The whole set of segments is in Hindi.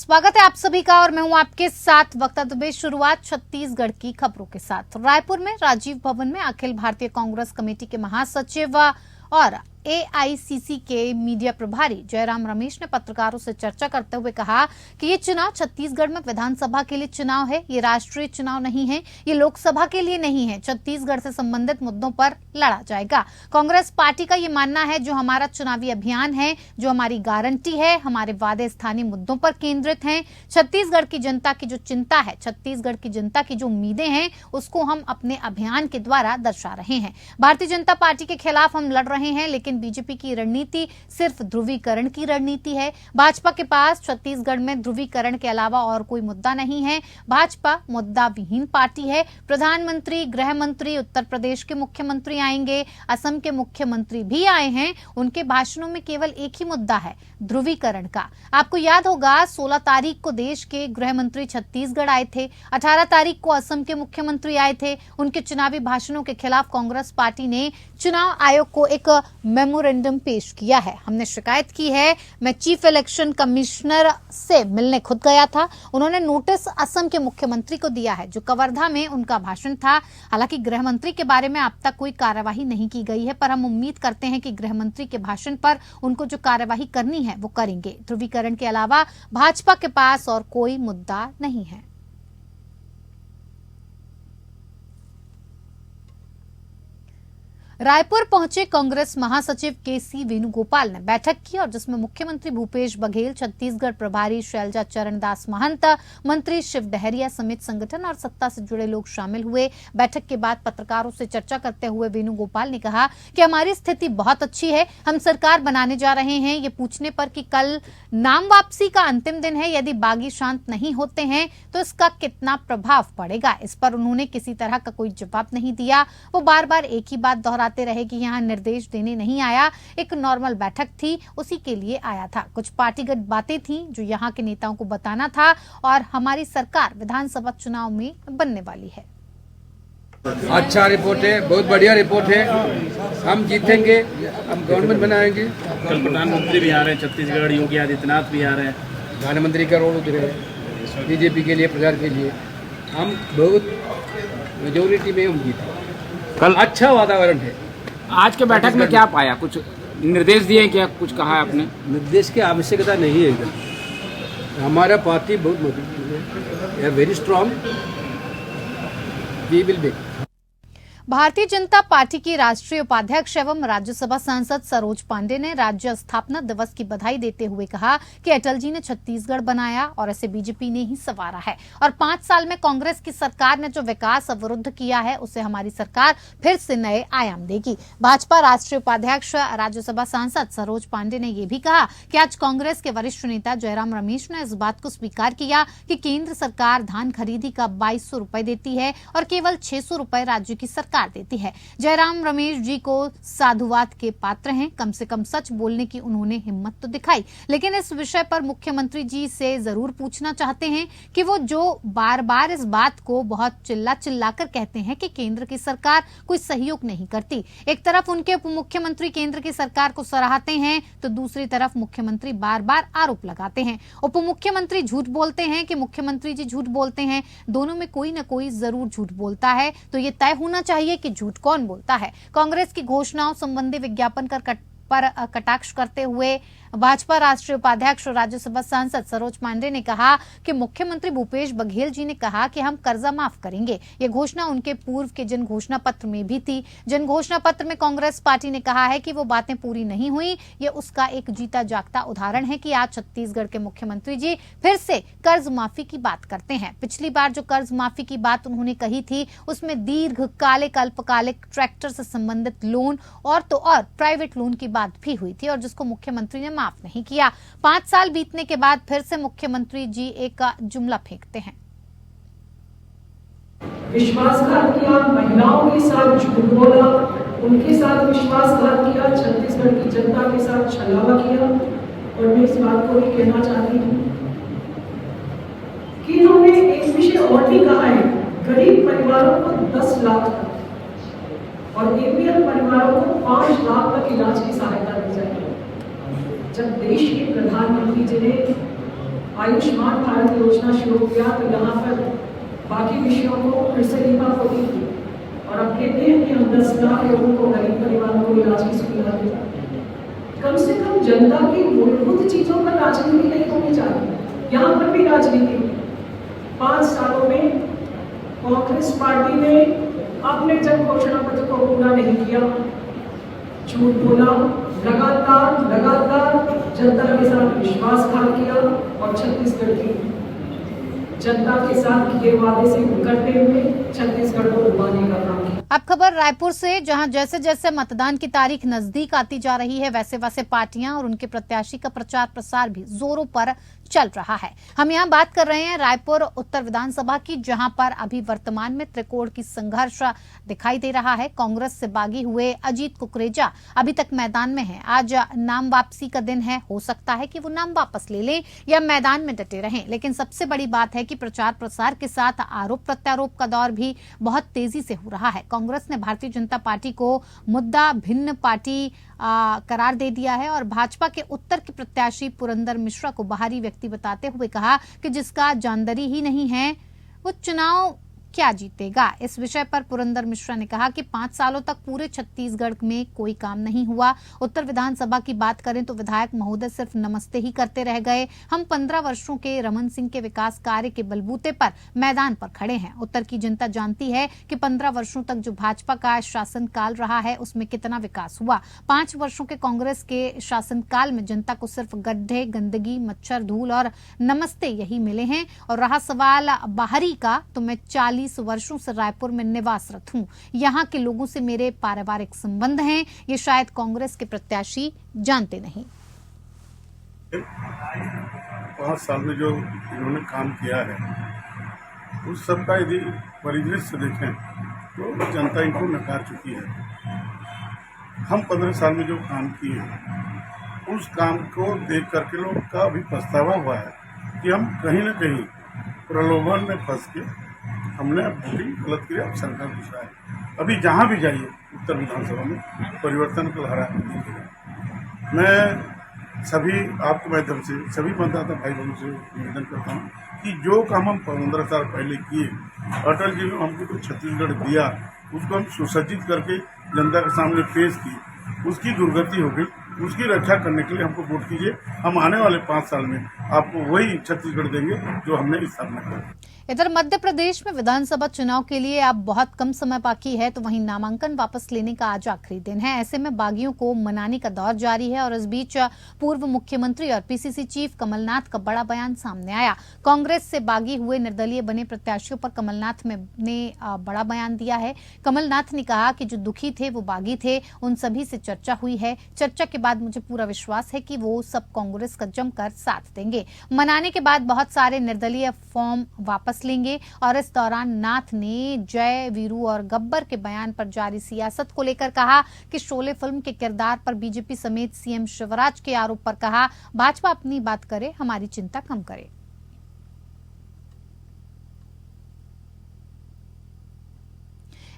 स्वागत है आप सभी का और मैं हूं आपके साथ वक्ता दुबे। शुरुआत छत्तीसगढ़ की खबरों के साथ। रायपुर में राजीव भवन में अखिल भारतीय कांग्रेस कमेटी के महासचिव और एआईसीसी के मीडिया प्रभारी जयराम रमेश ने पत्रकारों से चर्चा करते हुए कहा कि ये चुनाव छत्तीसगढ़ में विधानसभा के लिए चुनाव है, ये राष्ट्रीय चुनाव नहीं है, ये लोकसभा के लिए नहीं है। छत्तीसगढ़ से संबंधित मुद्दों पर लड़ा जाएगा। कांग्रेस पार्टी का ये मानना है जो हमारा चुनावी अभियान है, जो हमारी गारंटी है, हमारे वादे स्थानीय मुद्दों पर केंद्रित हैं। छत्तीसगढ़ की जनता की जो चिंता है, छत्तीसगढ़ की जनता की जो उम्मीदें हैं, उसको हम अपने अभियान के द्वारा दर्शा रहे हैं। भारतीय जनता पार्टी के खिलाफ हम लड़ रहे हैं, लेकिन बीजेपी की रणनीति सिर्फ ध्रुवीकरण की रणनीति है। भाजपा के पास छत्तीसगढ़ में ध्रुवीकरण के अलावा और कोई मुद्दा नहीं है। भाजपा मुद्दा विहीन पार्टी है। प्रधानमंत्री, गृह मंत्री, उत्तर प्रदेश के मुख्यमंत्री आएंगे, असम के मुख्यमंत्री भी आए हैं। उनके भाषणों में केवल एक ही मुद्दा है, ध्रुवीकरण का। आपको याद होगा 16 तारीख को देश के गृह मंत्री छत्तीसगढ़ आए थे, 18 तारीख को असम के मुख्यमंत्री आए थे। उनके चुनावी भाषणों के खिलाफ कांग्रेस पार्टी ने चुनाव आयोग को एक मेमोरेंडम पेश किया है। हमने शिकायत की है। मैं चीफ इलेक्शन कमिश्नर से मिलने खुद गया था। उन्होंने नोटिस असम के मुख्यमंत्री को दिया है, जो कवर्धा में उनका भाषण था। हालांकि गृह मंत्री के बारे में अब तक कोई कार्यवाही नहीं की गई है, पर हम उम्मीद करते हैं कि गृह मंत्री के भाषण पर उनको जो कार्यवाही करनी है वो करेंगे। ध्रुवीकरण के अलावा भाजपा के पास और कोई मुद्दा नहीं है। रायपुर पहुंचे कांग्रेस महासचिव केसी वेणुगोपाल ने बैठक की और जिसमें मुख्यमंत्री भूपेश बघेल, छत्तीसगढ़ प्रभारी शैलजा चरणदास महंत, मंत्री शिव डहरिया समेत संगठन और सत्ता से जुड़े लोग शामिल हुए। बैठक के बाद पत्रकारों से चर्चा करते हुए वेणुगोपाल ने कहा कि हमारी स्थिति बहुत अच्छी है, हम सरकार बनाने जा रहे हैं। ये पूछने पर कि कल नाम वापसी का अंतिम दिन है, यदि बागी शांत नहीं होते हैं तो इसका कितना प्रभाव पड़ेगा, इस पर उन्होंने किसी तरह का कोई जवाब नहीं दिया। वो बार बार एक ही बात दोहराते रहे कि यहाँ निर्देश देने नहीं आया, एक नॉर्मल बैठक थी, उसी के लिए आया था। कुछ पार्टीगत बातें थी जो यहाँ के नेताओं को बताना था और हमारी सरकार विधानसभा चुनाव में बनने वाली है। अच्छा रिपोर्ट है, बहुत बढ़िया रिपोर्ट है। हम जीतेंगे, हम गवर्नमेंट बनाएंगे। कल प्रधानमंत्री भी आ रहे हैं छत्तीसगढ़, योगी आदित्यनाथ भी आ रहे हैं। प्रधानमंत्री का रोल उधर है, बीजेपी के लिए, प्रचार के लिए। हम बहुत मेजोरिटी में हम जीते। कल अच्छा वातावरण है। आज के बैठक में क्या पाया? कुछ निर्देश दिए, क्या कुछ कहा है आपने? निर्देश की आवश्यकता नहीं है इधर। हमारा पार्टी बहुत मजबूत है, very strong, we will be. Bharatiya Janata party की राष्ट्रीय उपाध्यक्ष एवं राज्यसभा सांसद सरोज पांडे ने राज्य स्थापना दिवस की बधाई देते हुए कहा कि अटल जी ने छत्तीसगढ़ बनाया और इसे बीजेपी ने ही संवारा है और 5 साल में कांग्रेस की सरकार ने जो विकास अवरुद्ध किया है उसे हमारी सरकार फिर से नए आयाम देगी। भाजपा राष्ट्रीय उपाध्यक्ष राज्यसभा सांसद सरोज पांडे ने यह भी कहा कि आज कांग्रेस के वरिष्ठ नेता जयराम रमेश ने इस बात को स्वीकार किया कि केंद्र सरकार धान खरीदी का 2200 रुपए देती है और केवल 600 रुपए राज्य की सरकार देती है। जयराम रमेश जी को साधुवाद के पात्र हैं। कम से कम सच बोलने की उन्होंने हिम्मत तो दिखाई, लेकिन इस विषय पर मुख्यमंत्री जी से जरूर पूछना चाहते हैं कि वो जो बार बार इस बात को बहुत चिल्लाकर कहते हैं कि केंद्र की सरकार कोई सहयोग नहीं करती। एक तरफ उनके उप मुख्यमंत्री केंद्र की सरकार को सराहते हैं तो दूसरी तरफ मुख्यमंत्री बार बार आरोप लगाते हैं। उप मुख्यमंत्री झूठ बोलते हैं कि मुख्यमंत्री जी झूठ बोलते हैं। दोनों में कोई न कोई जरूर झूठ बोलता है, तो ये तय होना चाहिए कि झूठ कौन बोलता है। कांग्रेस की घोषणाओं संबंधी विज्ञापन पर कटाक्ष करते हुए भाजपा राष्ट्रीय उपाध्यक्ष और राज्यसभा सांसद सरोज पांडे ने कहा कि मुख्यमंत्री भूपेश बघेल जी ने कहा कि हम कर्जा माफ करेंगे। ये घोषणा उनके पूर्व के जन घोषणा पत्र में भी थी। जन घोषणा पत्र में कांग्रेस पार्टी ने कहा है कि वो बातें पूरी नहीं हुई। ये उसका एक जीता जागता उदाहरण है कि आज छत्तीसगढ़ के मुख्यमंत्री जी फिर से कर्ज माफी की बात करते हैं। पिछली बार जो कर्ज माफी की बात उन्होंने कही थी उसमें दीर्घकालिक अल्पकालिक ट्रैक्टर से संबंधित लोन और तो और प्राइवेट लोन की बात भी हुई थी और जिसको मुख्यमंत्री ने माफ नहीं किया। 5 साल बीतने के बाद फिर से मुख्यमंत्री जी एक जुमला फेंकते हैं। विश्वासघात किया, महिलाओं के साथ झूठ बोला, उनके साथ विश्वासघात किया, छत्तीसगढ़ की जनता के साथ छलावा किया। और मैं इस बात को भी कहना चाहती हूँ कि इन्होंने एक विषय और भी कहा है, गरीब परिवारों को 10 लाख और एपीएल परिवारों को 5 लाख तक इलाज की सहायता दी जाएगी। जब देश के प्रधानमंत्री जी ने आयुष्मान भारत योजना शुरू किया तो यहाँ पर बाकी विषयों को फिर से लीपापोती की और अब कहते हैं कि हम 10 लाख लोगों को, गरीब परिवारों को इलाज की सुविधा दें। कम से कम जनता की मूलभूत चीजों पर राजनीति नहीं होनी चाहिए। यहाँ पर भी राजनीति 5 सालों में कांग्रेस पार्टी ने अपने जन घोषणा पत्र को पूरा नहीं किया, झूठ बोला, लगातार जनता के साथ विश्वासघात किया और छत्तीसगढ़ की जनता के साथ किए वादे से मुकरते हुए छत्तीसगढ़ को डुबाने का काम किया। अब खबर रायपुर से, जहां जैसे जैसे मतदान की तारीख नजदीक आती जा रही है वैसे वैसे पार्टियां और उनके प्रत्याशी का प्रचार प्रसार भी जोरों पर चल रहा है। हम यहां बात कर रहे हैं रायपुर उत्तर विधानसभा की, जहां पर अभी वर्तमान में त्रिकोण की संघर्ष दिखाई दे रहा है। कांग्रेस से बागी हुए अजीत कुकरेजा अभी तक मैदान में हैं। आज नाम वापसी का दिन है, हो सकता है कि वो नाम वापस ले लें या मैदान में डटे रहें। लेकिन सबसे बड़ी बात है कि प्रचार प्रसार के साथ आरोप प्रत्यारोप का दौर भी बहुत तेजी से हो रहा है। कांग्रेस ने भारतीय जनता पार्टी को मुद्दा भिन्न पार्टी करार दे दिया है और भाजपा के उत्तर के प्रत्याशी पुरंदर मिश्रा को बाहरी व्यक्ति बताते हुए कहा कि जिसका जानदारी ही नहीं है वो चुनाव क्या जीतेगा। इस विषय पर पुरंदर मिश्रा ने कहा कि 5 सालों तक पूरे छत्तीसगढ़ में कोई काम नहीं हुआ। उत्तर विधानसभा की बात करें तो विधायक महोदय सिर्फ नमस्ते ही करते रह गए। हम 15 वर्षों के रमन सिंह के विकास कार्य के बलबूते पर मैदान पर खड़े हैं। उत्तर की जनता जानती है कि 15 वर्षों तक जो भाजपा का शासनकाल रहा है उसमें कितना विकास हुआ। 5 वर्षों के कांग्रेस के शासनकाल में जनता को सिर्फ गड्ढे, गंदगी, मच्छर, धूल और नमस्ते यही मिले हैं। और रहा सवाल बाहरी का, तो मैं 40 वर्षों से रायपुर में निवासरत हूं। यहां के लोगों से मेरे पारिवारिक संबंध हैं, ये शायद कांग्रेस के प्रत्याशी जानते नहीं। 5 साल में जो इन्होंने काम किया है उस सब का यदि परिदृश्य देखें तो जनता इनको नकार चुकी है। हम 15 साल में जो काम किए उस काम को देख करके लोग का भी पछतावा हुआ है कि हम कहीं न कहीं प्रलोभन में फंस के हमने वोटिंग गलत किया। अब सरकार दूसरा है। अभी जहाँ भी जाइए उत्तर विधानसभा में परिवर्तन का लहरा दिखेगा। मैं सभी आपके माध्यम से सभी मतदाता भाई बहनों से निवेदन करता हूँ कि जो काम हम 15 साल पहले किए, अटल जी ने हमको तो छत्तीसगढ़ दिया, उसको हम सुसज्जित करके जनता के सामने पेश किए, उसकी दुर्गति हो गई। उसकी रक्षा करने के लिए हमको वोट कीजिए। हम आने वाले 5 साल में आपको वही छत्तीसगढ़ देंगे जो हमने स्थापना की। इधर मध्य प्रदेश में विधानसभा चुनाव के लिए अब बहुत कम समय बाकी है, तो वहीं नामांकन वापस लेने का आज आखिरी दिन है। ऐसे में बागियों को मनाने का दौर जारी है और इस बीच पूर्व मुख्यमंत्री और पीसीसी चीफ कमलनाथ का बड़ा बयान सामने आया। कांग्रेस से बागी हुए निर्दलीय बने प्रत्याशियों पर कमलनाथ ने बड़ा बयान दिया है। कमलनाथ ने कहा कि जो दुखी थे वो बागी थे, उन सभी से चर्चा हुई है। चर्चा के बाद मुझे पूरा विश्वास है कि वो सब कांग्रेस का जमकर साथ देंगे। मनाने के बाद बहुत सारे निर्दलीय फॉर्म वापस लेंगे। और इस दौरान नाथ ने जय, वीरू और गब्बर के बयान पर जारी सियासत को लेकर कहा कि शोले फिल्म के किरदार पर बीजेपी समेत सीएम शिवराज के आरोप पर कहा, भाजपा अपनी बात करे, हमारी चिंता कम करे।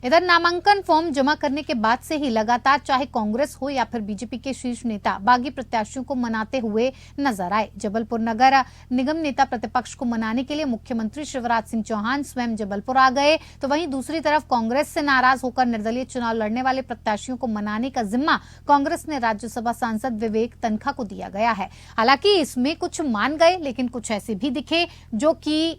इधर नामांकन फॉर्म जमा करने के बाद से ही लगातार चाहे कांग्रेस हो या फिर बीजेपी के शीर्ष नेता बागी प्रत्याशियों को मनाते हुए नजर आए। जबलपुर नगर निगम नेता प्रतिपक्ष को मनाने के लिए मुख्यमंत्री शिवराज सिंह चौहान स्वयं जबलपुर आ गए, तो वहीं दूसरी तरफ कांग्रेस से नाराज होकर निर्दलीय चुनाव लड़ने वाले प्रत्याशियों को मनाने का जिम्मा कांग्रेस ने राज्यसभा सांसद विवेक तन्खा को दिया गया है। हालांकि इसमें कुछ मान गए, लेकिन कुछ ऐसे भी दिखे जो कि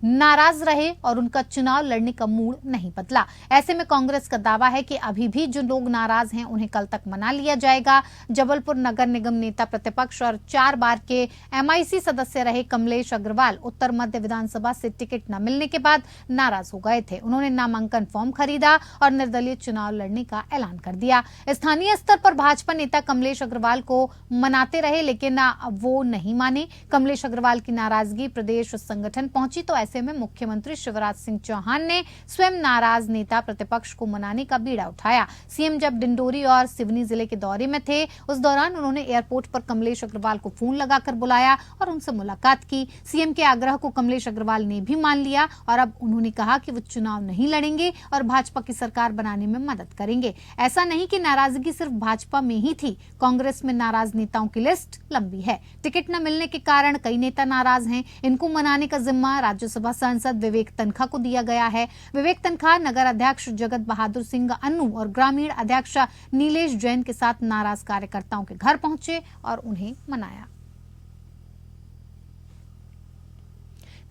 नाराज रहे और उनका चुनाव लड़ने का मूड नहीं बदला। ऐसे में कांग्रेस का दावा है कि अभी भी जो लोग नाराज हैं उन्हें कल तक मना लिया जाएगा। जबलपुर नगर निगम नेता प्रतिपक्ष और 4 बार के एमआईसी सदस्य रहे कमलेश अग्रवाल उत्तर मध्य विधानसभा से टिकट न मिलने के बाद नाराज हो गए थे। उन्होंने नामांकन फॉर्म खरीदा और निर्दलीय चुनाव लड़ने का ऐलान कर दिया। स्थानीय स्तर पर भाजपा नेता कमलेश अग्रवाल को मनाते रहे, लेकिन वो नहीं माने। कमलेश अग्रवाल की नाराजगी प्रदेश संगठन पहुंची, तो ऐसे ऐसे में मुख्यमंत्री शिवराज सिंह चौहान ने स्वयं नाराज नेता प्रतिपक्ष को मनाने का बीड़ा उठाया। सीएम जब डिंडोरी और सिवनी जिले के दौरे में थे, उस दौरान उन्होंने एयरपोर्ट पर कमलेश अग्रवाल को फोन लगाकर बुलाया और उनसे मुलाकात की। सीएम के आग्रह को कमलेश अग्रवाल ने भी मान लिया और अब उन्होंने कहा कि वो चुनाव नहीं लड़ेंगे और भाजपा की सरकार बनाने में मदद करेंगे। ऐसा नहीं कि नाराजगी सिर्फ भाजपा में ही थी, कांग्रेस में नाराज नेताओं की लिस्ट लंबी है। टिकट न मिलने के कारण कई नेता नाराज हैं। इनको मनाने का जिम्मा राज्यसभा सांसद विवेक तनखा को दिया गया है। विवेक तनखा नगर अध्यक्ष जगत बहादुर सिंह अन्नू और ग्रामीण अध्यक्ष नीलेश जैन के साथ नाराज कार्यकर्ताओं के घर पहुंचे और उन्हें मनाया।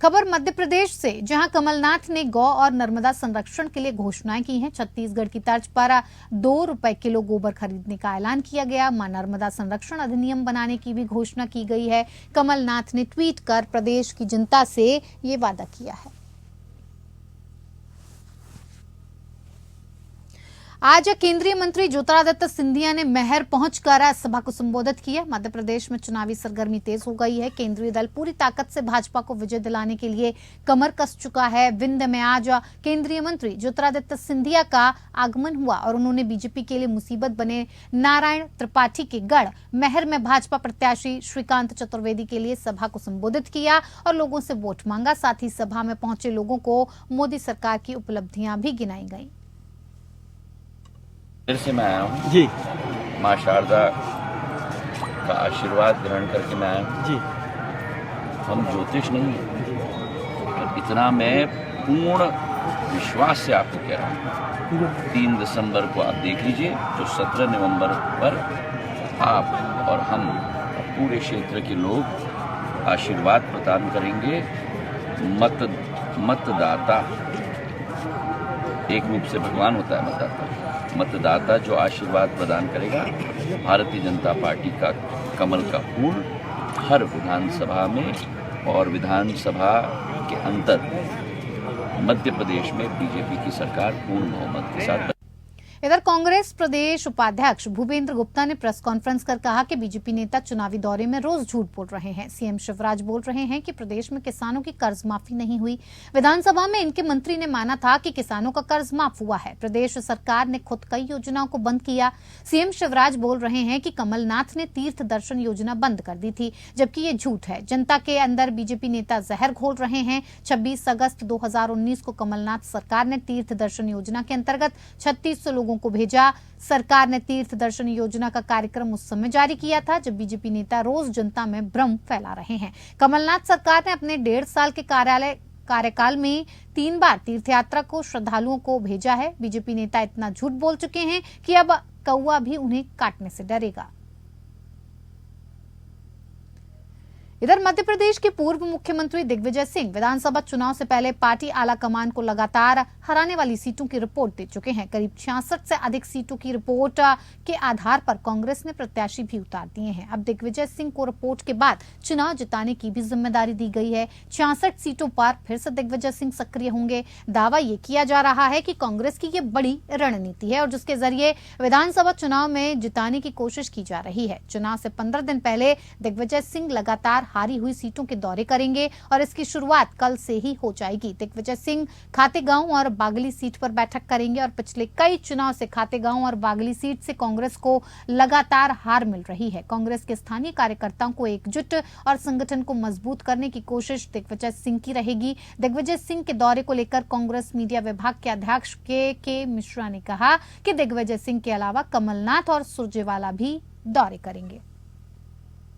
खबर मध्य प्रदेश से, जहां कमलनाथ ने गौ और नर्मदा संरक्षण के लिए घोषणाएं की हैं। छत्तीसगढ़ की तर्ज पर 2 रुपए किलो गोबर खरीदने का ऐलान किया गया। मां नर्मदा संरक्षण अधिनियम बनाने की भी घोषणा की गई है। कमलनाथ ने ट्वीट कर प्रदेश की जनता से ये वादा किया है। आज केंद्रीय मंत्री ज्योतिरादित्य सिंधिया ने महर पहुंचकर सभा को संबोधित किया। मध्य प्रदेश में चुनावी सरगर्मी तेज हो गई है। केंद्रीय दल पूरी ताकत से भाजपा को विजय दिलाने के लिए कमर कस चुका है। विंध्य में आज केंद्रीय मंत्री ज्योतिरादित्य सिंधिया का आगमन हुआ और उन्होंने बीजेपी के लिए मुसीबत बने नारायण त्रिपाठी के गढ़ महर में भाजपा प्रत्याशी श्रीकांत चतुर्वेदी के लिए सभा को संबोधित किया और लोगों से वोट मांगा। साथ ही सभा में पहुंचे लोगों को मोदी सरकार की उपलब्धियां भी गिनाई गई। फिर से मैं आया हूँ जी, माँ शारदा का आशीर्वाद ग्रहण करके मैं आया हूँ जी। हम ज्योतिष नहीं हैं, और इतना मैं पूर्ण विश्वास से आपको कह रहा हूँ। 3 दिसंबर को आप देख लीजिए, जो 17 नवंबर पर आप और हम पूरे क्षेत्र के लोग आशीर्वाद प्रदान करेंगे। मतदाता एक रूप से भगवान होता है। मतदाता जो आशीर्वाद प्रदान करेगा, भारतीय जनता पार्टी का कमल का फूल हर विधानसभा में और विधानसभा के अंतर मध्य प्रदेश में बीजेपी की सरकार पूर्ण बहुमत के साथ। इधर कांग्रेस प्रदेश उपाध्यक्ष भूपेंद्र गुप्ता ने प्रेस कॉन्फ्रेंस कर कहा कि बीजेपी नेता चुनावी दौरे में रोज झूठ बोल रहे हैं। सीएम शिवराज बोल रहे हैं कि प्रदेश में किसानों की कर्ज माफी नहीं हुई। विधानसभा में इनके मंत्री ने माना था कि किसानों का कर्ज माफ हुआ है। प्रदेश सरकार ने खुद कई योजनाओं को बंद किया। सीएम शिवराज बोल रहे हैं कि कमलनाथ ने तीर्थ दर्शन योजना बंद कर दी थी, जबकि ये झूठ है। जनता के अंदर बीजेपी नेता जहर घोल रहे हैं। 26 अगस्त 2019 को कमलनाथ सरकार ने तीर्थ दर्शन योजना के अंतर्गत 3600 लोगों को भेजा। सरकार ने तीर्थ दर्शन योजना का कार्यक्रम उस समय जारी किया था जब बीजेपी नेता रोज जनता में भ्रम फैला रहे हैं। कमलनाथ सरकार ने अपने 1.5 साल के कार्यकाल में 3 बार तीर्थ यात्रा को श्रद्धालुओं को भेजा है। बीजेपी नेता इतना झूठ बोल चुके हैं कि अब कौवा भी उन्हें काटने से डरेगा। इधर मध्य प्रदेश के पूर्व मुख्यमंत्री दिग्विजय सिंह विधानसभा चुनाव से पहले पार्टी आला कमान को लगातार हराने वाली सीटों की रिपोर्ट दे चुके हैं। करीब 66 से अधिक सीटों की रिपोर्ट के आधार पर कांग्रेस ने प्रत्याशी भी उतार दिए हैं। अब दिग्विजय सिंह को रिपोर्ट के बाद चुनाव जिताने की भी जिम्मेदारी दी गई है। 66 सीटों पर फिर से दिग्विजय सिंह सक्रिय होंगे। दावा ये किया जा रहा है कि कांग्रेस की ये बड़ी रणनीति है और जिसके जरिए विधानसभा चुनाव में जिताने की कोशिश की जा रही है। चुनाव से 15 दिन पहले दिग्विजय सिंह लगातार हारी हुई सीटों के दौरे करेंगे और इसकी शुरुआत कल से ही हो जाएगी। दिग्विजय सिंह खातेगांव और बागली सीट पर बैठक करेंगे और पिछले कई चुनाव से खातेगांव और बागली सीट से कांग्रेस को लगातार हार मिल रही है। कांग्रेस के स्थानीय कार्यकर्ताओं को एकजुट और संगठन को मजबूत करने की कोशिश दिग्विजय सिंह की रहेगी। दिग्विजय सिंह के दौरे को लेकर कांग्रेस मीडिया विभाग के अध्यक्ष के मिश्रा ने कहा कि दिग्विजय सिंह के अलावा कमलनाथ और सुरजेवाला भी दौरे करेंगे।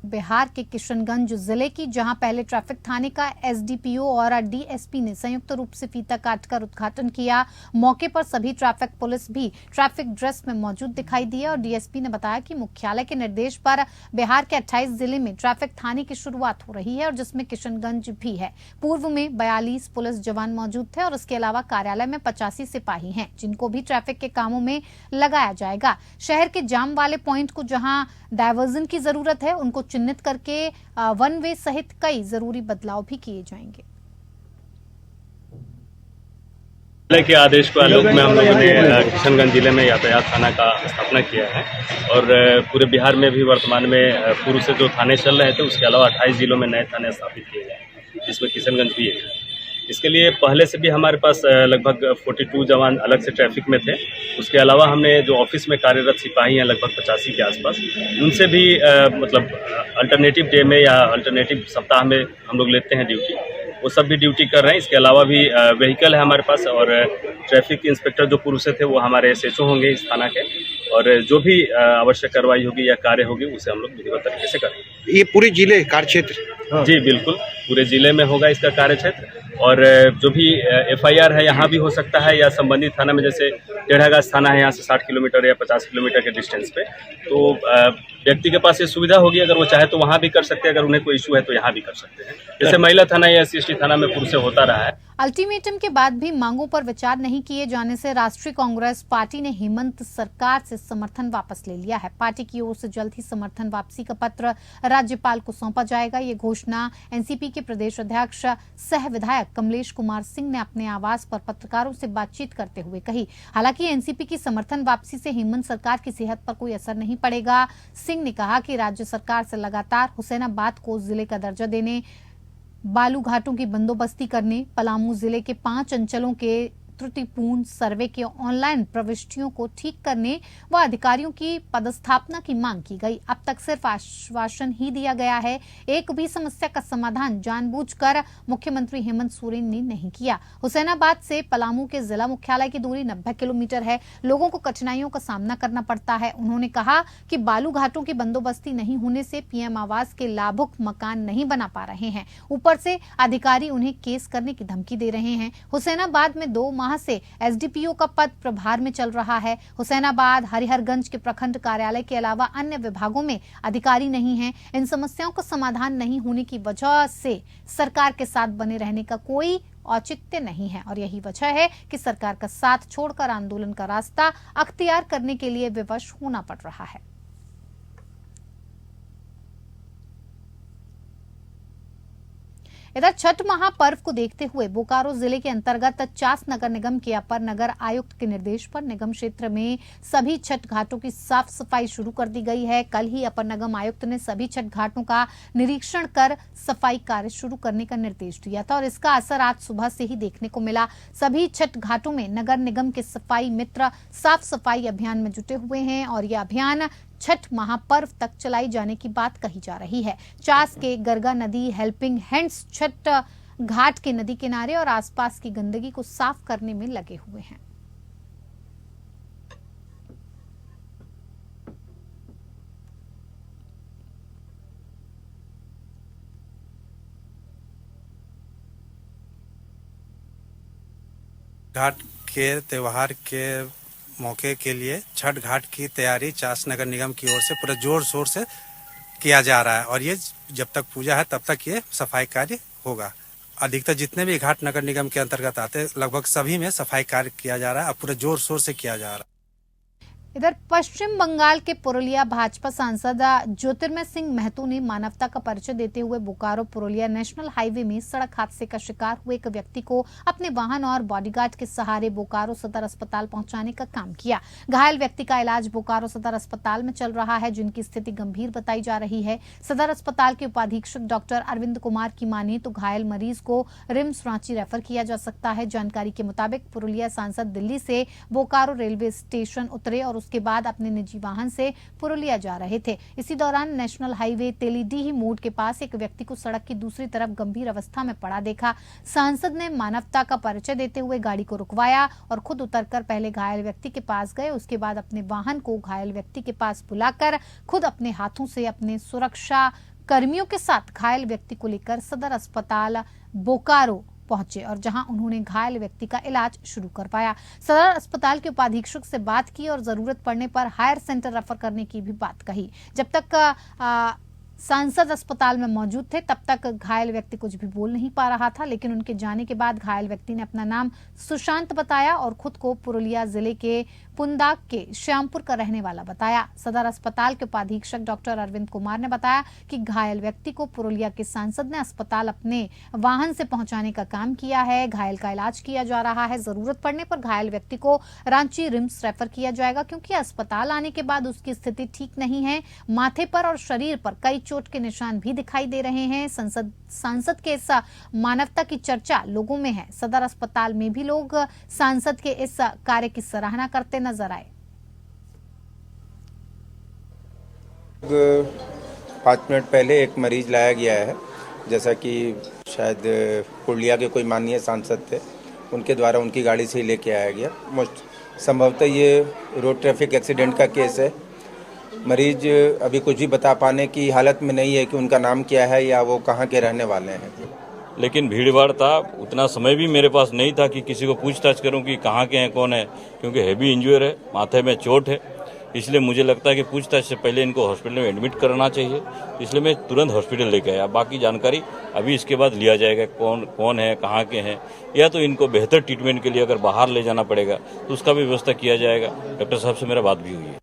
बिहार के किशनगंज जिले की, जहां पहले ट्रैफिक थाने का एसडीपीओ और डीएसपी ने संयुक्त रूप से फीता काटकर उद्घाटन किया। मौके पर सभी ट्रैफिक पुलिस भी ट्रैफिक ड्रेस में मौजूद दिखाई दिए और डीएसपी ने बताया कि मुख्यालय के निर्देश पर बिहार के 28 जिले में ट्रैफिक थाने की शुरुआत हो रही है और जिसमें किशनगंज भी है। पूर्व में 42 पुलिस जवान मौजूद थे और इसके अलावा कार्यालय में 85 सिपाही हैं, जिनको भी ट्रैफिक के कामों में लगाया जाएगा। शहर के जाम वाले पॉइंट को जहां डायवर्जन की जरूरत है उनको चिन्हित करके वन वे सहित कई जरूरी बदलाव भी किए जाएंगे। के आदेश के आलोक में हम लोगों ने किशनगंज जिले में यातायात थाना का स्थापना किया है और पूरे बिहार में भी वर्तमान में पूर्व से जो थाने चल रहे थे उसके अलावा 28 जिलों में नए थाने स्थापित किए गए, जिसमें किशनगंज भी है। इसके लिए पहले से भी हमारे पास लगभग 42 जवान अलग से ट्रैफिक में थे। उसके अलावा हमने जो ऑफिस में कार्यरत सिपाही हैं लगभग 85 के आसपास, उनसे भी मतलब अल्टरनेटिव डे में या अल्टरनेटिव सप्ताह में हम लोग लेते हैं ड्यूटी, वो सब भी ड्यूटी कर रहे हैं। इसके अलावा भी व्हीकल है हमारे पास, और ट्रैफिक इंस्पेक्टर जो पूर्व से थे वो हमारे SHO होंगे इस थाना के, और जो भी आवश्यक कार्रवाई होगी या कार्य होगी उसे हम लोग विधिवत तरीके से करेंगे। ये पूरे जिले कार्य क्षेत्र? जी बिल्कुल, पूरे जिले में होगा इसका कार्य क्षेत्र, और जो भी FIR है यहाँ भी हो सकता है, या संबंधित थाना में, जैसे टेढ़ागाछ थाना है यहाँ से 60 किलोमीटर या 50 किलोमीटर के डिस्टेंस पे, तो व्यक्ति के पास ये सुविधा होगी, अगर वो चाहे तो वहाँ भी कर सकते हैं, अगर उन्हें कोई इशू है तो यहाँ भी कर सकते हैं, जैसे महिला थाना या SC/ST थाना में पूर्व से होता रहा है। अल्टीमेटम के बाद भी मांगों पर विचार नहीं किए जाने से राष्ट्रीय कांग्रेस पार्टी ने हेमंत सरकार से समर्थन वापस ले लिया है। पार्टी की ओर से जल्द ही समर्थन वापसी का पत्र राज्यपाल को सौंपा जाएगा। ये घोषणा एनसीपी के प्रदेश अध्यक्ष सह विधायक कमलेश कुमार सिंह ने अपने आवास पर पत्रकारों से बातचीत करते हुए कही। हालांकि एनसीपी की समर्थन वापसी से हेमंत सरकार की सेहत पर कोई असर नहीं पड़ेगा। सिंह ने कहा कि राज्य सरकार से लगातार हुसैनाबाद को जिले का दर्जा देने, बालू घाटों की बंदोबस्ती करने, पलामू जिले के 5 अंचलों के त्रुटिपूर्ण सर्वे के ऑनलाइन प्रविष्टियों को ठीक करने व अधिकारियों की पदस्थापना की मांग की गई। अब तक सिर्फ आश्वासन ही दिया गया है, एक भी समस्या का समाधान जानबूझकर मुख्यमंत्री हेमंत सोरेन ने नहीं किया। हुसैनाबाद से पलामू के जिला मुख्यालय की दूरी 90 किलोमीटर है। लोगों को कठिनाइयों का सामना करना पड़ता है। उन्होंने कहा कि बालू घाटों की बंदोबस्ती नहीं होने से PM आवास के लाभुक मकान नहीं बना पा रहे हैं। ऊपर से अधिकारी उन्हें केस करने की धमकी दे रहे हैं। हुसैनाबाद में 2 माह से SDPO का पद प्रभार में चल रहा है। हुसैनाबाद, हरिहरगंज के प्रखंड कार्यालय के अलावा अन्य विभागों में अधिकारी नहीं हैं। इन समस्याओं का समाधान नहीं होने की वजह से सरकार के साथ बने रहने का कोई औचित्य नहीं है, और यही वजह है कि सरकार का साथ छोड़कर आंदोलन का रास्ता अख्तियार करने के लिए विवश होना पड़ रहा है। इधर छठ महापर्व को देखते हुए बोकारो जिले के अंतर्गत चास नगर निगम के अपर नगर आयुक्त के निर्देश पर निगम क्षेत्र में सभी छठ घाटों की साफ सफाई शुरू कर दी गई है। कल ही अपर निगम आयुक्त ने सभी छठ घाटों का निरीक्षण कर सफाई कार्य शुरू करने का निर्देश दिया था, और इसका असर आज सुबह से ही देखने को मिला। सभी छठ घाटों में नगर निगम के सफाई मित्र साफ सफाई अभियान में जुटे हुए हैं, और यह अभियान छठ महापर्व तक चलाई जाने की बात कही जा रही है। चास के गरगा नदी हेल्पिंग हैंड्स छठ घाट के नदी किनारे और आसपास की गंदगी को साफ करने में लगे हुए हैं। घाट के त्यौहार के मौके के लिए छठ घाट की तैयारी चास नगर निगम की ओर से पूरा जोर शोर से किया जा रहा है, और ये जब तक पूजा है तब तक ये सफाई कार्य होगा। अधिकतर जितने भी घाट नगर निगम के अंतर्गत आते हैं लगभग सभी में सफाई कार्य किया जा रहा है, अब पूरे जोर शोर से किया जा रहा है। इधर पश्चिम बंगाल के पुरुलिया भाजपा सांसद ज्योतिर्मय सिंह महतो ने मानवता का परिचय देते हुए बोकारो पुरुलिया नेशनल हाईवे में सड़क हादसे का शिकार हुए एक व्यक्ति को अपने वाहन और बॉडीगार्ड के सहारे बोकारो सदर अस्पताल पहुंचाने का काम किया। घायल व्यक्ति का इलाज बोकारो सदर अस्पताल में चल रहा है, जिनकी स्थिति गंभीर बताई जा रही है। सदर अस्पताल के उपाधीक्षक डॉक्टर अरविंद कुमार की माने तो घायल मरीज को रिम्स रांची रेफर किया जा सकता है। जानकारी के मुताबिक पुरुलिया सांसद दिल्ली से बोकारो रेलवे स्टेशन उतरे और उसके बाद अपने निजी वाहन से पुरुलिया जा रहे थे। इसी दौरान नेशनल हाईवे तेलीडीह मोड़ के पास एक व्यक्ति को सड़क की दूसरी तरफ गंभीर अवस्था में पड़ा देखा। सांसद ने मानवता का परिचय देते हुए गाड़ी को रुकवाया और खुद उतरकर पहले घायल व्यक्ति के पास गए। उसके बाद अपने वाहन को घायल व्यक्ति के पास बुलाकर खुद अपने हाथों से अपने सुरक्षा कर्मियों के साथ घायल व्यक्ति को लेकर सदर अस्पताल बोकारो पहुंचे और जहां उन्होंने घायल व्यक्ति का इलाज शुरू करवाया। सदर अस्पताल के उपाधीक्षक से बात की और जरूरत पड़ने पर हायर सेंटर रेफर करने की भी बात कही। जब तक सांसद अस्पताल में मौजूद थे तब तक घायल व्यक्ति कुछ भी बोल नहीं पा रहा था, लेकिन उनके जाने के बाद घायल व्यक्ति ने अपना नाम सुशांत बताया और खुद को पुरुलिया जिले के पुंदाक के श्यामपुर का रहने वाला बताया। सदर अस्पताल के उपाधीक्षक डॉक्टर अरविंद कुमार ने बताया कि घायल व्यक्ति को पुरुलिया के सांसद ने अस्पताल अपने वाहन से पहुंचाने का काम किया है। घायल का इलाज किया जा रहा है। जरूरत पड़ने पर घायल व्यक्ति को रांची रिम्स रेफर किया जाएगा, क्योंकि अस्पताल आने के बाद उसकी स्थिति ठीक नहीं है। माथे पर और शरीर पर कई चोट के निशान भी दिखाई दे रहे हैं। सांसद के इस मानवता की चर्चा लोगों में है। सदर अस्पताल में भी लोग सांसद के इस कार्य की सराहना करते नजर आए। 5 मिनट पहले एक मरीज लाया गया है, जैसा कि शायद पुरुलिया के कोई माननीय सांसद थे, उनके द्वारा उनकी गाड़ी से ही लेके आया गया। मोस्ट संभवतः ये रोड ट्रैफिक एक्सीडेंट का केस है। मरीज अभी कुछ भी बता पाने की हालत में नहीं है कि उनका नाम क्या है या वो कहाँ के रहने वाले हैं। लेकिन भीड़भाड़ था, उतना समय भी मेरे पास नहीं था कि किसी को पूछताछ करूं कि कहाँ के हैं, कौन है, क्योंकि हैवी इंजरी है, माथे में चोट है। इसलिए मुझे लगता है कि पूछताछ से पहले इनको हॉस्पिटल में एडमिट करना चाहिए, इसलिए मैं तुरंत हॉस्पिटल लेके आया। बाकी जानकारी अभी इसके बाद लिया जाएगा, कौन है, कहाँ के हैं, या तो इनको बेहतर ट्रीटमेंट के लिए अगर बाहर ले जाना पड़ेगा तो उसका भी व्यवस्था किया जाएगा। डॉक्टर साहब से मेरा बात भी हुई है।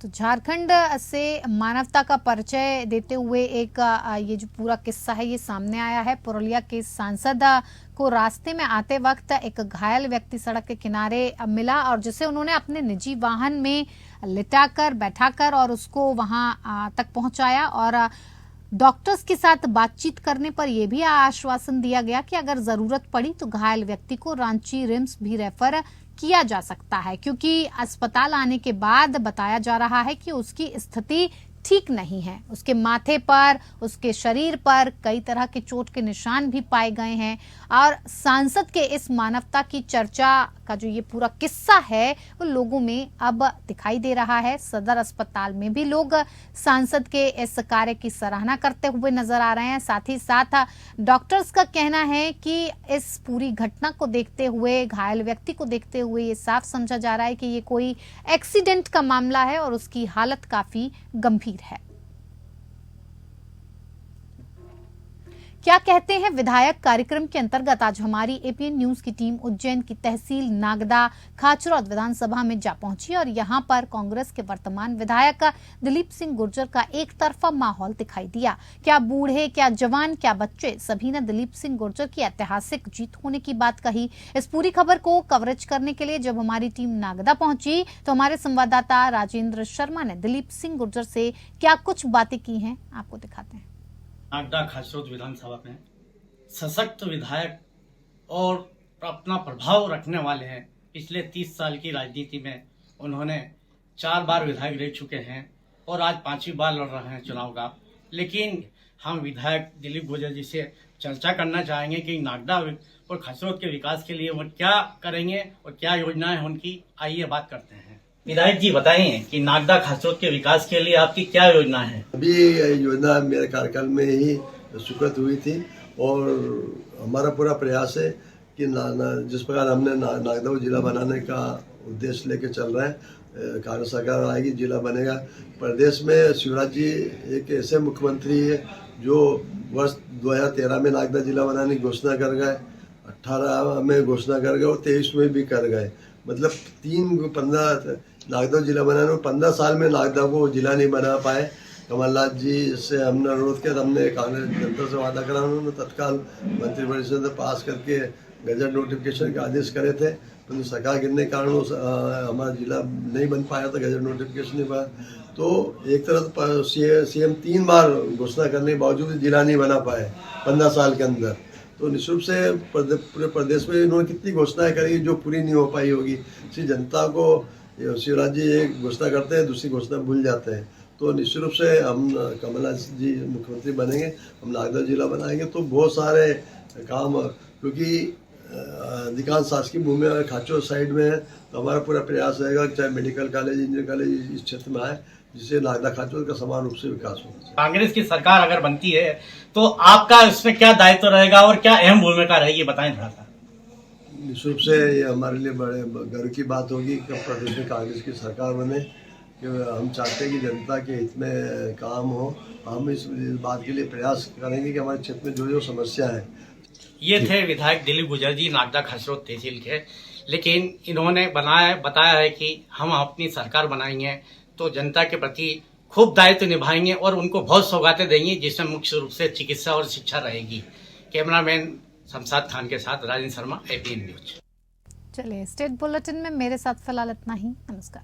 तो झारखंड से मानवता का परिचय देते हुए एक ये जो पूरा किस्सा है ये सामने आया है। पुरुलिया के सांसद को रास्ते में आते वक्त एक घायल व्यक्ति सड़क के किनारे मिला और जिसे उन्होंने अपने निजी वाहन में लिटाकर बैठाकर और उसको वहां तक पहुंचाया और डॉक्टर्स के साथ बातचीत करने पर यह भी आश्वासन दिया गया कि अगर जरूरत पड़ी तो घायल व्यक्ति को रांची रिम्स भी रेफर किया जा सकता है, क्योंकि अस्पताल आने के बाद बताया जा रहा है कि उसकी स्थिति ठीक नहीं है। उसके माथे पर, उसके शरीर पर कई तरह के चोट के निशान भी पाए गए हैं और सांसद के इस मानवता की चर्चा का जो ये पूरा किस्सा है वो लोगों में अब दिखाई दे रहा है। सदर अस्पताल में भी लोग सांसद के इस कार्य की सराहना करते हुए नजर आ रहे हैं। साथ ही साथ डॉक्टर्स का कहना है कि इस पूरी घटना को देखते हुए, घायल व्यक्ति को देखते हुए ये साफ समझा जा रहा है कि ये कोई एक्सीडेंट का मामला है और उसकी हालत काफी गंभीर है। क्या कहते हैं विधायक कार्यक्रम के अंतर्गत आज हमारी एपीएन न्यूज की टीम उज्जैन की तहसील नागदा खाचरौद विधानसभा में जा पहुंची और यहां पर कांग्रेस के वर्तमान विधायक दिलीप सिंह गुर्जर का एक तरफा माहौल दिखाई दिया। क्या बूढ़े, क्या जवान, क्या बच्चे, सभी ने दिलीप सिंह गुर्जर की ऐतिहासिक जीत होने की बात कही। इस पूरी खबर को कवरेज करने के लिए जब हमारी टीम नागदा पहुंची तो हमारे संवाददाता राजेंद्र शर्मा ने दिलीप सिंह गुर्जर से क्या कुछ बातें की हैं, आपको दिखाते हैं। नागदा खाचरौद विधानसभा में सशक्त विधायक और अपना प्रभाव रखने वाले हैं। पिछले 30 साल की राजनीति में उन्होंने 4 बार विधायक रह चुके हैं और आज 5वीं बार लड़ रहे हैं चुनाव का। लेकिन हम विधायक दिलीप गुर्जर जी से चर्चा करना चाहेंगे कि नागदा और खाचरौद के विकास के लिए वो क्या करेंगे और क्या योजनाएं हैं उनकी। आइए बात करते हैं। विधायक जी बताइए कि नागदा खाचरौद के विकास के लिए आपकी क्या योजना है? अभी योजना मेरे कार्यकाल में ही स्वीकृत हुई थी और हमारा पूरा प्रयास है कि जिस प्रकार हमने नागदा को जिला बनाने का उद्देश्य लेके चल रहे हैं, कांग्रेस सरकार आएगी, जिला बनेगा। प्रदेश में शिवराज जी एक ऐसे मुख्यमंत्री है जो वर्ष 2013 में नागदा जिला बनाने की घोषणा कर गए, 18 में घोषणा कर गए और 23 में भी कर गए। मतलब 15 नागदा जिला बनाने में 15 साल में नागदा को जिला नहीं बना पाए। कमलनाथ जी से हमने अनुरोध किया, हमने कांग्रेस जनता से वादा करा, उन्होंने तत्काल मंत्रिपरिषद में पास करके गजट नोटिफिकेशन के आदेश करे थे, परंतु सरकार गिरने के कारण हमारा जिला नहीं बन पाया था, गजट नोटिफिकेशन नहीं पाया। तो एक तरफ सीएम 3 बार घोषणा करने के बावजूद जिला नहीं बना पाए 15 साल के अंदर। तो निश्चित रूप से पूरे प्रदेश में इन्होंने कितनी घोषणाएं करी जो पूरी नहीं हो पाई होगी। इसलिए जनता को शिवराज जी एक घोषणा करते हैं, दूसरी घोषणा भूल जाते हैं। तो निश्चित रूप से हम कमलनाथ जी मुख्यमंत्री बनेंगे, हम नागदा जिला बनाएंगे तो बहुत सारे काम, क्योंकि अधिकांश शासकीय भूमि अगर खाचरौद साइड में है तो हमारा पूरा प्रयास रहेगा कि चाहे मेडिकल कॉलेज, इंजीनियरिंग कॉलेज इस क्षेत्र में आए, जिससे नागदा खाचरौद का समान रूप से विकास होगा। कांग्रेस की सरकार अगर बनती है तो आपका इसमें क्या दायित्व रहेगा और क्या अहम भूमिका रहेगी, बताएं थोड़ा सा। निश्चित रूप से ये हमारे लिए बड़े गर्व की बात होगी कि प्रदेश में कांग्रेस की सरकार बने। कि हम चाहते हैं कि जनता के हित में काम हो। हम इस बात के लिए प्रयास करेंगे कि हमारे क्षेत्र में जो जो समस्या है। ये थे विधायक दिलीप गुर्जर जी नागदा खसरोद तहसील के, लेकिन इन्होंने बताया है कि हम अपनी सरकार बनाएंगे तो जनता के प्रति खूब दायित्व निभाएंगे और उनको बहुत सौगातें देंगे, जिसमें मुख्य रूप से चिकित्सा और शिक्षा रहेगी। कैमरामैन शमशाद खान के साथ राजेंद्र शर्मा, APN न्यूज। चलिए, स्टेट बुलेटिन में मेरे साथ फिलहाल इतना ही। नमस्कार।